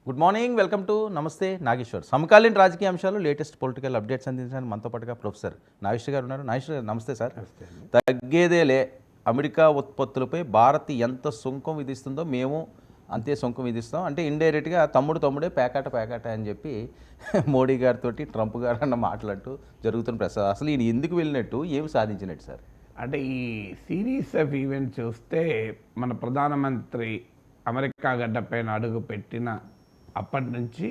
Good morning, welcome to నమస్తే నాగేశ్వర్. సమకాలీన రాజకీయ అంశాలు, లేటెస్ట్ పొలిటికల్ అప్డేట్స్ అందించడానికి మనతో పాటుగా ప్రొఫెసర్ నాగేశ్వర్ గారు ఉన్నారు. నాగేశ్వర్ గారు నమస్తే సార్. తగ్గేదేలే, అమెరికా ఉత్పత్తులపై భారత్ ఎంత సుంకం విధిస్తుందో మేము అంతే సుంకం విధిస్తాం అంటే ఇండైరెక్ట్గా తమ్ముడే పేకాట అని చెప్పి మోడీ గారితో ట్రంప్ గారు అన్న మాట్లాడుతూ జరుగుతున్న ప్రసాద్. అసలు ఈయన ఎందుకు వెళ్ళినట్టు, ఏమి సాధించినట్టు సార్? అంటే ఈ సిరీస్ ఆఫ్ ఈవెంట్ చూస్తే మన ప్రధానమంత్రి అమెరికా గడ్డపైన అడుగు పెట్టిన అప్పటి నుంచి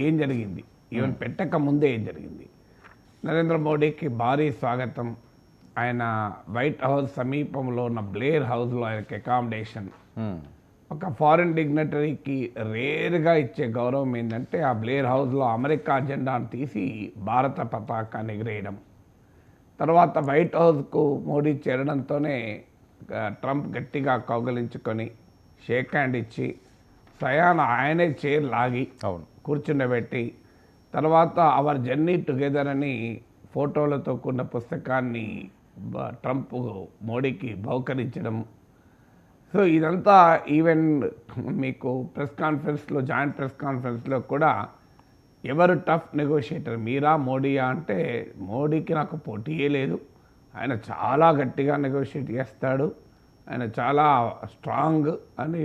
ఏం జరిగింది, ఈవెన్ పెట్టక ముందే ఏం జరిగింది. నరేంద్ర మోడీకి భారీ స్వాగతం. ఆయన వైట్ హౌస్ సమీపంలో ఉన్న బ్లేర్ హౌస్లో ఆయనకి అకామిడేషన్. ఒక ఫారిన్ డిగ్నటరీకి రేర్గా ఇచ్చే గౌరవం ఏంటంటే ఆ బ్లేర్ హౌస్లో అమెరికా జెండాను తీసి భారత పతాకాన్ని ఎగిరేయడం. తర్వాత వైట్ హౌస్కు మోడీ చేరడంతోనే ట్రంప్ గట్టిగా కౌగలించుకొని షేక్ హ్యాండ్ ఇచ్చి స్వయాన ఆయనే చైర్ లాగి కూర్చుండబెట్టి, తర్వాత అవర్ జర్నీ టుగెదర్ అని ఫోటోలతో కూడిన పుస్తకాన్ని ట్రంప్ మోడీకి బహుకరించడం. సో ఇదంతా ఈవెన్ మీకు ప్రెస్ కాన్ఫరెన్స్లో, జాయింట్ ప్రెస్ కాన్ఫరెన్స్లో కూడా ఎవరు టఫ్ నెగోషియేటర్, మీరా మోడీయా అంటే మోడీకి నాకు పోటీయే లేదు, ఆయన చాలా గట్టిగా నెగోషియేట్ చేస్తాడు, ఆయన చాలా స్ట్రాంగ్ అని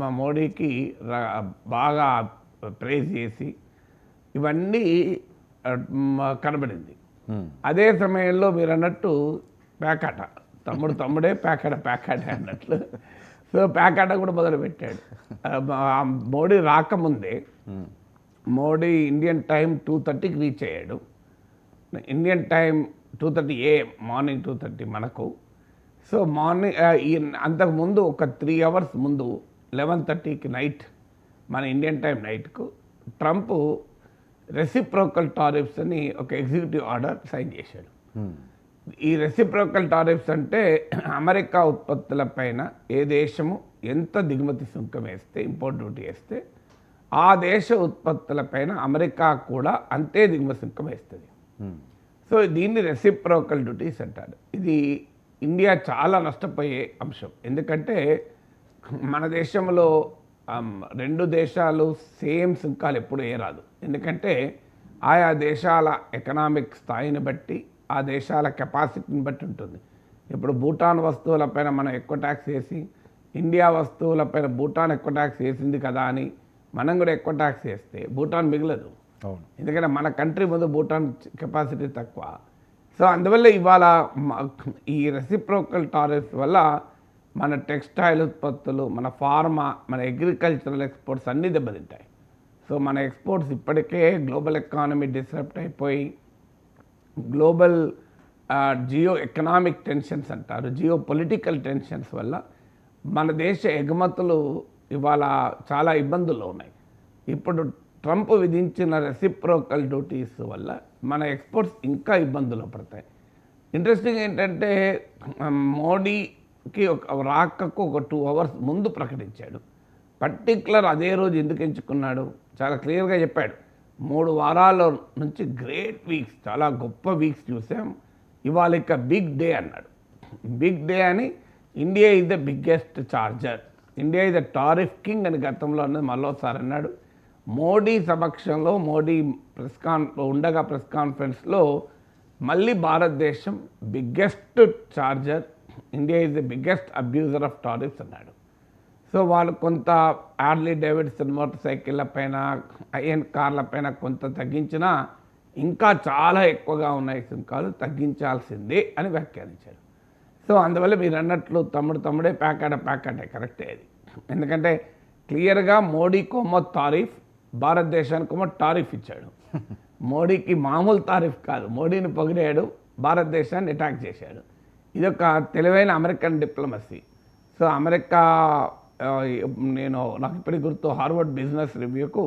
మా మోడీకి బాగా ప్రైజ్ చేసి ఇవన్నీ కనబడింది. అదే సమయంలో మీరు అన్నట్టు పేకాట, తమ్ముడే పేకాట అన్నట్లు. సో పేకాట కూడా మొదలుపెట్టాడు. మోడీ రాకముందే మోడీ ఇండియన్ టైం 2:30కి రీచ్ అయ్యాడు. ఇండియన్ టైం 2:30 AM, మార్నింగ్ 2:30 మనకు. సో మార్నింగ్ అంతకుముందు ఒక 3 hours ముందు 11:30కి నైట్, మన ఇండియన్ టైం నైట్కు ట్రంప్ రెసిప్రోకల్ టారిఫ్స్ అని ఒక ఎగ్జిక్యూటివ్ ఆర్డర్ సైన్ చేశాడు. ఈ రెసిప్రోకల్ టారిఫ్స్ అంటే అమెరికా ఉత్పత్తుల పైన ఏ దేశము ఎంత దిగుమతి సుంకం వేస్తే, ఇంపోర్ట్ డ్యూటీ వేస్తే ఆ దేశ ఉత్పత్తుల పైన అమెరికా కూడా అంతే దిగుమతి సుంకం వేస్తుంది. సో దీన్ని రెసిప్రోకల్ డ్యూటీస్ అంటారు. ఇది ఇండియా చాలా నష్టపోయే అంశం. ఎందుకంటే మన దేశంలో 2 దేశాలు సేమ్ సుంకాలు ఎప్పుడు రాదు. ఎందుకంటే ఆయా దేశాల ఎకనామిక్ స్థాయిని బట్టి, ఆ దేశాల కెపాసిటీని బట్టి ఉంటుంది. ఇప్పుడు భూటాన్ వస్తువులపైన మనం ఎక్కువ ట్యాక్స్ వేసి, ఇండియా వస్తువులపైన భూటాన్ ఎక్కువ ట్యాక్స్ వేసింది కదా అని మనం కూడా ఎక్కువ ట్యాక్స్ వేస్తే భూటాన్ మిగలదు. ఎందుకంటే మన కంట్రీ ముందు భూటాన్ కెపాసిటీ తక్కువ. సో అందువల్ల ఇవాళ ఈ రెసిప్రోకల్ టారిఫ్స్ వల్ల మన టెక్స్టైల్ ఉత్పత్తులు, మన ఫార్మా, మన అగ్రికల్చరల్ ఎక్స్పోర్ట్స్ అన్నీ దెబ్బతింటాయి. సో మన ఎక్స్పోర్ట్స్ ఇప్పటికే గ్లోబల్ ఎకానమీ డిస్రప్ట్ అయిపోయి, గ్లోబల్ జియో ఎకనామిక్ టెన్షన్స్ అంటారు, జియో పొలిటికల్ టెన్షన్స్ వల్ల మన దేశ ఎగుమతులు ఇవాళ చాలా ఇబ్బందుల్లో ఉన్నాయి. ఇప్పుడు ట్రంప్ విధించిన రెసిప్రోకల్ డ్యూటీస్ వల్ల మన ఎక్స్పోర్ట్స్ ఇంకా ఇబ్బందులు పడతాయి. ఇంట్రెస్టింగ్ ఏంటంటే మోడీకి రాకకు ఒక 2 hours ముందు ప్రకటించాడు. పర్టిక్యులర్ అదే రోజు ఎందుకు ఎంచుకున్నాడు చాలా క్లియర్గా చెప్పాడు. 3 వారాల నుంచి గ్రేట్ వీక్స్, చాలా గొప్ప వీక్స్ చూసాం, ఇవాళ ఇక బిగ్ డే అన్నాడు. బిగ్ డే అని, India is the biggest charger, India is the tariff king అని గతంలో అన్నది మరోసారి అన్నాడు. మోడీ సమక్షంలో, మోడీ ఉండగా ప్రెస్ కాన్ఫరెన్స్లో మళ్ళీ భారతదేశం biggest charger, India is the biggest abuser of tariffs అన్నాడు. సో వాళ్ళు కొంత హార్లీ డేవిడ్సన్ మోటార్ సైకిళ్ళ పైన, ఐఎన్ కార్ల పైన కొంత తగ్గించినా ఇంకా చాలా ఎక్కువగా ఉన్నాయి సుంకాలు, తగ్గించాల్సిందే అని వ్యాఖ్యానించాడు. సో అందువల్ల మీరు అన్నట్లు తమ్ముడే పేకాటే కరెక్టే అది. ఎందుకంటే క్లియర్గా మోడీకోమో తారీఫ్, భారతదేశానికేమో టారిఫ్ ఇచ్చాడు. మోడీకి మామూలు తారీఫ్ కాదు, మోడీని పొగిడాడు, భారతదేశాన్ని అటాక్ చేశాడు. ఇదొక తెలివైన అమెరికన్ డిప్లొమసీ. సో అమెరికా, నాకు ఇప్పటికి గుర్తు, హార్వర్డ్ బిజినెస్ రివ్యూకు,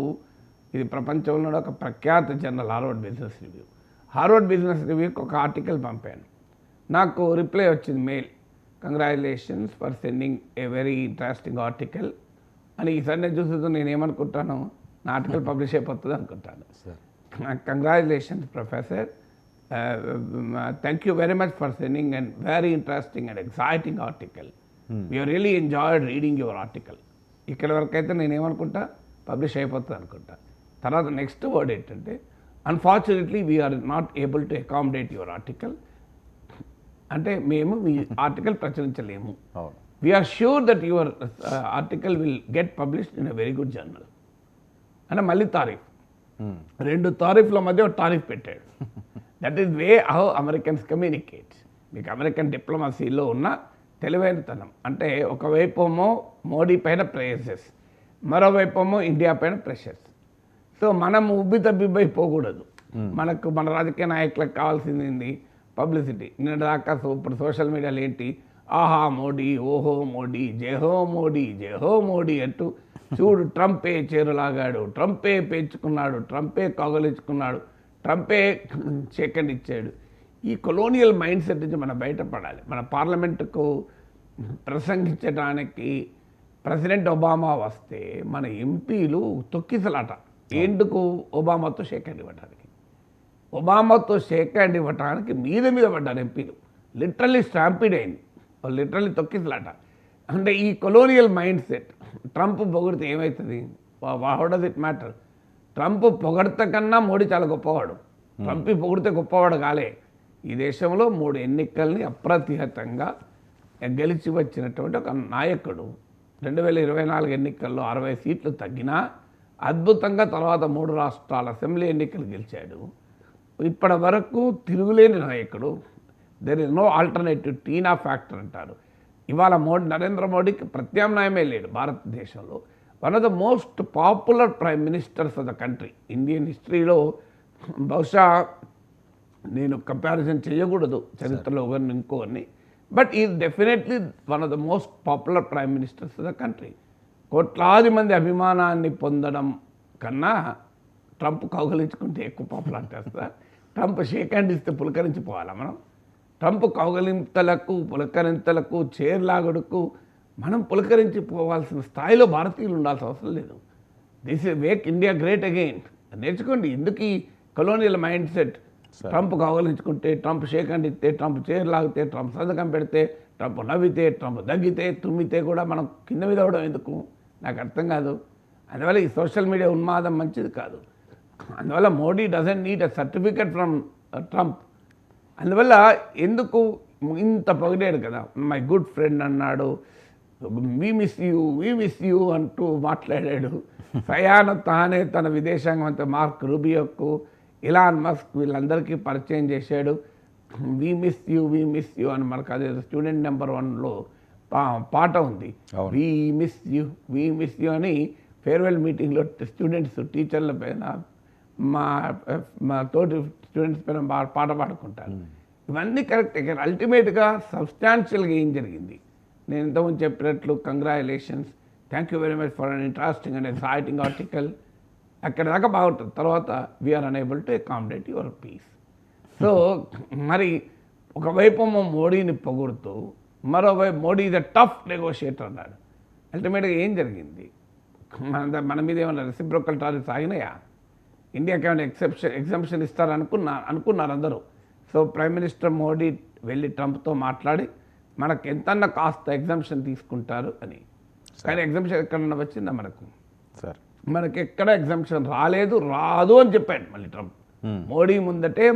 ఇది ప్రపంచంలో ఒక ప్రఖ్యాత జర్నల్ హార్వర్డ్ బిజినెస్ రివ్యూకి ఒక ఆర్టికల్ పంపాను. నాకు రిప్లై వచ్చింది mail, congratulations for sending a very interesting article అని. ఈసారి నేను చూస్తూ నేను ఏమనుకుంటాను, నా ఆర్టికల్ పబ్లిష్ అయిపోతుంది అనుకుంటాను. Congratulations professor, thank you very much for sending and very interesting and exciting article. We have really enjoyed reading your article. ఇక్కడ వరకు అయితే నేనేమనుకుంటా పబ్లిష్ అయిపోతుంది అనుకుంటా. తర్వాత నెక్స్ట్ వర్డ్ ఏంటంటే unfortunately we're not able to accommodate your article, అంటే మేము మీ ఆర్టికల్ ప్రచురించలేము. అవును. We're sure that your article will get published in a very good journal అంటే మళ్ళీ తారీఫ్, 2 తారీఫ్ల మధ్య ఒక తారీఫ్ పెట్టాడు. That is way how Americans communicate. మీకు అమెరికన్ డిప్లొమసీలో ఉన్న తెలివైనతనం అంటే ఒకవైపేమో మోడీ పైన ప్రేసెస్, మరోవైపేమో ఇండియా పైన ప్రెషర్స్. సో మనం ఉబ్బితబ్బిబ్బైపోకూడదు. మనకు మన రాజకీయ నాయకులకు కావాల్సింది పబ్లిసిటీ. నిన్న దాకా ఇప్పుడు సోషల్ మీడియాలో ఏంటి, ఆహా మోడీ, ఓహో మోడీ, జయహో మోడీ, జయహో మోడీ అంటూ చూడు ట్రంపే చేరులాగాడు, ట్రంపే పేర్చుకున్నాడు, ట్రంపే కౌగలించుకున్నాడు, ట్రంపే సెకండ్ ఇచ్చాడు. ఈ కొలోనియల్ మైండ్ సెట్ నుంచి మనం బయటపడాలి. మన పార్లమెంటుకు ప్రసంగించడానికి ప్రెసిడెంట్ ఒబామా వస్తే మన ఎంపీలు తొక్కిసలాట. ఎందుకు? ఒబామాతో షేక్ హ్యాండ్ ఇవ్వడానికి. ఒబామాతో షేక్ హ్యాండ్ ఇవ్వడానికి మీద పడ్డారు ఎంపీలు. లిటరల్లీ స్టాంపీడ్ అయింది, లిటరల్లీ తొక్కిసలాట. అంటే ఈ కొలోనియల్ మైండ్ సెట్. ట్రంప్ పొగిడితే ఏమవుతుంది? How does it matter? Trump పొగడత కన్నా మోడీ చాలా గొప్పవాడు. ట్రంప్ పొగిడితే గొప్పవాడు కాలే. ఈ దేశంలో 3 ఎన్నికల్ని అప్రతిహతంగా గెలిచి వచ్చినటువంటి ఒక నాయకుడు. 2024 ఎన్నికల్లో 60 సీట్లు తగ్గినా అద్భుతంగా తర్వాత 3 రాష్ట్రాల అసెంబ్లీ ఎన్నికలు గెలిచాడు. ఇప్పటి వరకు తిరుగులేని నాయకుడు. There is no alternative, TINA factor అంటారు. ఇవాళ నరేంద్ర మోడీకి ప్రత్యామ్నాయమే లేడు భారతదేశంలో. One of the most popular prime ministers of the country. Indian హిస్టరీలో బహుశా నేను కంపారిజన్ చేయకూడదు చరిత్రలో ఒకరిని ఇంకోరిని, but is definitely one of the most popular prime ministers of the country. కోట్లాది మంది అభిమానాన్ని పొందడం కన్నా ట్రంప్ కౌగలించుకుంటే ఎక్కువ పాపులారిటీ వస్తుందా? ట్రంప్ షేక్ హ్యాండ్ ఇస్తే పులకరించిపోవాలా మనం? ట్రంప్ పులకరింతలకు చేర్లాగుడుకు మనం పులకరించిపోవాల్సిన స్థాయిలో భారతీయులు ఉండాల్సిన అవసరం లేదు. This is make India great again. నేర్చుకోండి. ఎందుకు ఈ కొలోనియల్ మైండ్ సెట్? ట్రంప్ కౌగలించుకుంటే, ట్రంప్ షేక్ హ్యాండ్ ఇస్తే, ట్రంప్ చైర్ లాగితే, ట్రంప్ సంతకం పెడితే, ట్రంప్ నవ్వితే, ట్రంప్ దగ్గితే, తుమ్మితే కూడా మనం కింద మీద అవడం ఎందుకు? నాకు అర్థం కాదు. అందువల్ల ఈ సోషల్ మీడియా ఉన్మాదం మంచిది కాదు. అందువల్ల Modi doesn't need a certificate from Trump. అందువల్ల ఎందుకు ఇంత పొగిడాడు కదా, మై గుడ్ ఫ్రెండ్ అన్నాడు, వీ మిస్ యూ అంటూ మాట్లాడాడు. స్వయాన తానే తన విదేశాంగ మంత్రి మార్క్ రూబియోకు, ఇలాన్ మస్క్ వీళ్ళందరికీ పరిచయం చేశాడు. వీ మిస్ యూ అని మనకు అదే స్టూడెంట్ నెంబర్ 1లో పాట ఉంది. వీ మిస్ యూ అని ఫేర్వెల్ మీటింగ్లో స్టూడెంట్స్ టీచర్ల పైన మా తోటి స్టూడెంట్స్ పైన పాట పాడుకుంటారు. ఇవన్నీ కరెక్ట్. అల్టిమేట్గా సబ్స్టాన్షియల్గా ఏం జరిగింది? నేను ఇంతకుముందు చెప్పినట్లు congratulations, thank you very much for an interesting and exciting article. అక్కడ దాకా బాగుంటుంది. తర్వాత we're unable to accommodate your piece. So మరి ఒకవైపు మోడీని పొగుడుతూ, మరోవైపు Modi is a tough negotiator అన్నాడు. అల్టిమేట్గా ఏం జరిగింది? మన మీద ఏమైనా రెసిప్రోకల్ టారిఫ్స్ ఆగినాయా? ఇండియాకి ఏమైనా ఎగ్జంప్షన్ అనుకున్నారు అందరూ. సో ప్రైమ్ మినిస్టర్ మోడీ వెళ్ళి ట్రంప్తో మాట్లాడి మనకు ఎంతన్నా కాస్త ఎగ్జంప్షన్ తీసుకుంటారు అని. కానీ ఎగ్జంప్షన్ ఎక్కడన్నా వచ్చిందా మనకు? సార్ మనకి ఎక్కడ ఎగ్జంప్షన్ రాదు అని చెప్పాడు మళ్ళీ ట్రంప్. మోడీ ముందటే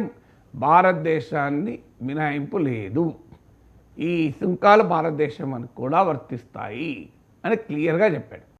భారతదేశాన్ని మినహాయింపు లేదు, ఈ సుంకాలు భారతదేశం అని కూడా వర్తిస్తాయి అని క్లియర్గా చెప్పాడు.